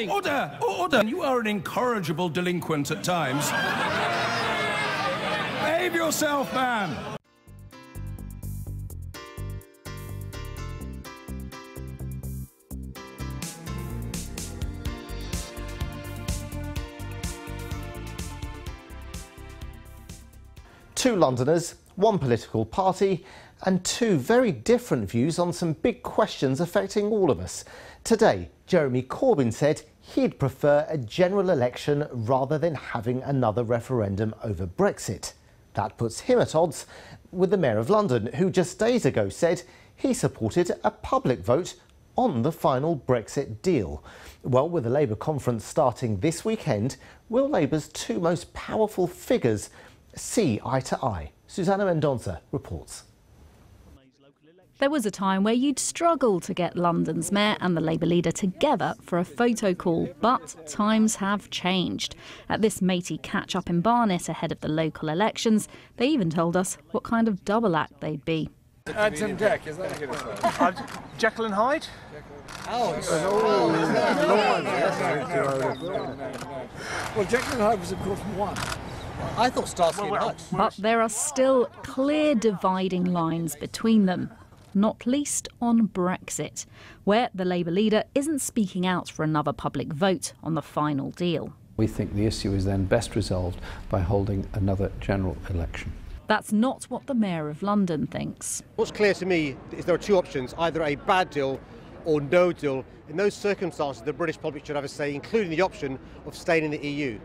Order! Order! You are an incorrigible delinquent at times. Behave yourself, man! Two Londoners, one political party, and two very different views on some big questions affecting all of us. Today, Jeremy Corbyn said he'd prefer a general election rather than having another referendum over Brexit. That puts him at odds with the Mayor of London, who just days ago said he supported a public vote on the final Brexit deal. Well, with the Labour conference starting this weekend, will Labour's two most powerful figures see eye to eye? Susanna Mendonça reports. There was a time where you'd struggle to get London's mayor and the Labour leader together for a photo call, but times have changed. At this matey catch-up in Barnet ahead of the local elections, they even told us what kind of double act they'd be. Ads and Deck, is that a good one? Jekyll and Hyde? Well, Jekyll and Hyde was, of course, one. I thought Starsky and Hutch. But there are still clear dividing lines between them, not least on Brexit, where the Labour leader isn't speaking out for another public vote on the final deal. We think the issue is then best resolved by holding another general election. That's not what the Mayor of London thinks. What's clear to me is there are two options, either a bad deal or no deal. In those circumstances, the British public should have a say, including the option of staying in the EU.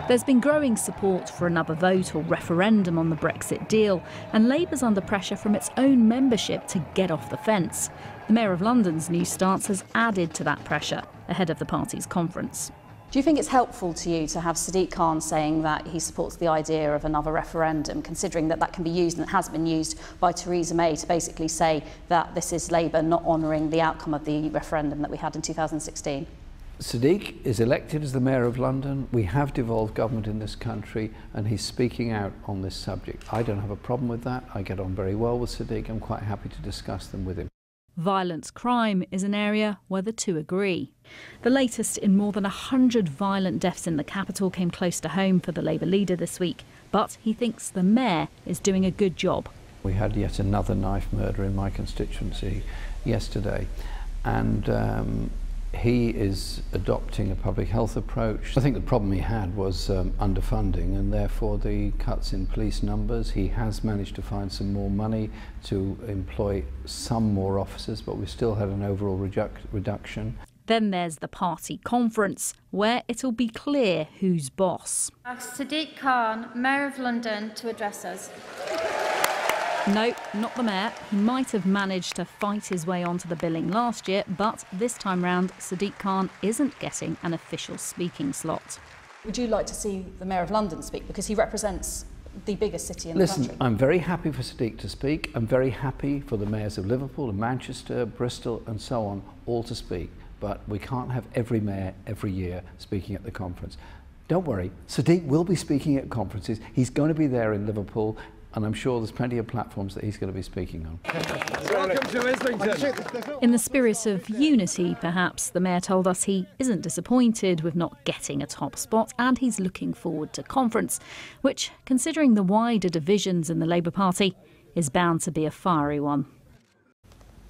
There's been growing support for another vote or referendum on the Brexit deal, and Labour's under pressure from its own membership to get off the fence. The Mayor of London's new stance has added to that pressure ahead of the party's conference. Do you think it's helpful to you to have Sadiq Khan saying that he supports the idea of another referendum, considering that that can be used and it has been used by Theresa May to basically say that this is Labour not honouring the outcome of the referendum that we had in 2016? Sadiq is elected as the Mayor of London. We have devolved government in this country and he's speaking out on this subject. I don't have a problem with that. I get on very well with Sadiq. I'm quite happy to discuss them with him. Violent crime is an area where the two agree. The latest in more than 100 violent deaths in the capital came close to home for the Labour leader this week, but he thinks the Mayor is doing a good job. We had yet another knife murder in my constituency yesterday, and he is adopting a public health approach. I think the problem he had was underfunding and therefore the cuts in police numbers. He has managed to find some more money to employ some more officers, but we still had an overall reduction. Then there's the party conference, where it'll be clear who's boss. Ask Sadiq Khan, Mayor of London, to address us. No, not the Mayor. He might have managed to fight his way onto the billing last year, but this time round, Sadiq Khan isn't getting an official speaking slot. Would you like to see the Mayor of London speak, because he represents the biggest city in the country? Listen, I'm very happy for Sadiq to speak. I'm very happy for the mayors of Liverpool and Manchester, Bristol and so on, all to speak. But we can't have every mayor every year speaking at the conference. Don't worry, Sadiq will be speaking at conferences. He's going to be there in Liverpool, and I'm sure there's plenty of platforms that he's going to be speaking on. Welcome to Islington. In the spirit of unity, perhaps, the Mayor told us he isn't disappointed with not getting a top spot, and he's looking forward to conference, which, considering the wider divisions in the Labour Party, is bound to be a fiery one.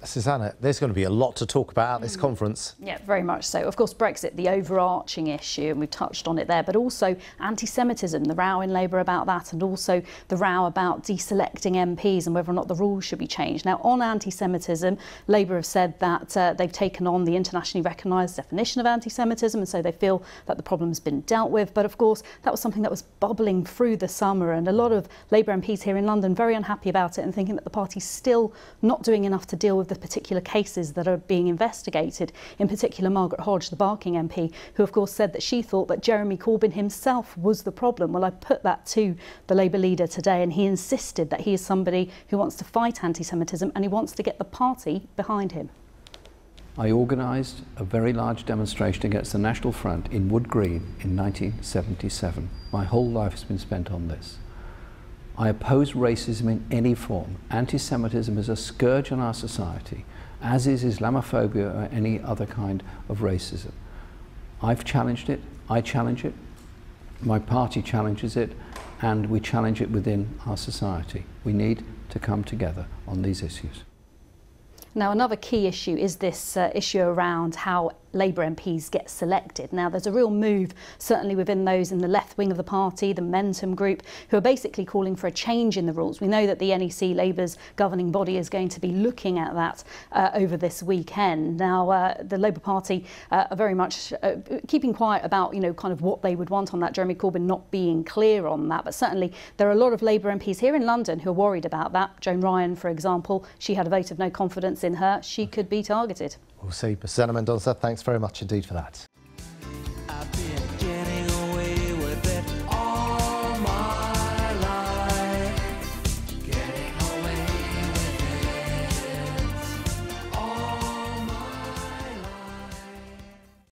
Susanna, there's going to be a lot to talk about at this conference. Yeah, very much so. Of course, Brexit, the overarching issue, and we've touched on it there, but also anti-Semitism, the row in Labour about that, and also the row about deselecting MPs and whether or not the rules should be changed. Now, on anti-Semitism, Labour have said that they've taken on the internationally recognised definition of anti-Semitism, and so they feel that the problem's been dealt with. But of course, that was something that was bubbling through the summer, and a lot of Labour MPs here in London very unhappy about it and thinking that the party's still not doing enough to deal with the particular cases that are being investigated, in particular Margaret Hodge, the Barking MP, who of course said that she thought that Jeremy Corbyn himself was the problem. Well, I put that to the Labour leader today, and he insisted that he is somebody who wants to fight anti-Semitism and he wants to get the party behind him. I organised a very large demonstration against the National Front in Wood Green in 1977. My whole life has been spent on this. I oppose racism in any form. Anti-Semitism is a scourge on our society, as is Islamophobia or any other kind of racism. I've challenged it, I challenge it, my party challenges it, and we challenge it within our society. We need to come together on these issues. Now, another key issue is this issue around how Labour MPs get selected. Now, there's a real move, certainly within those in the left wing of the party, the Momentum Group, who are basically calling for a change in the rules. We know that the NEC, Labour's governing body, is going to be looking at that over this weekend. Now, the Labour Party are very much keeping quiet about, kind of what they would want on that. Jeremy Corbyn not being clear on that. But certainly there are a lot of Labour MPs here in London who are worried about that. Joan Ryan, for example, she had a vote of no confidence in her. She could be targeted. We'll see. Basena Mendonça, thanks very much indeed for that.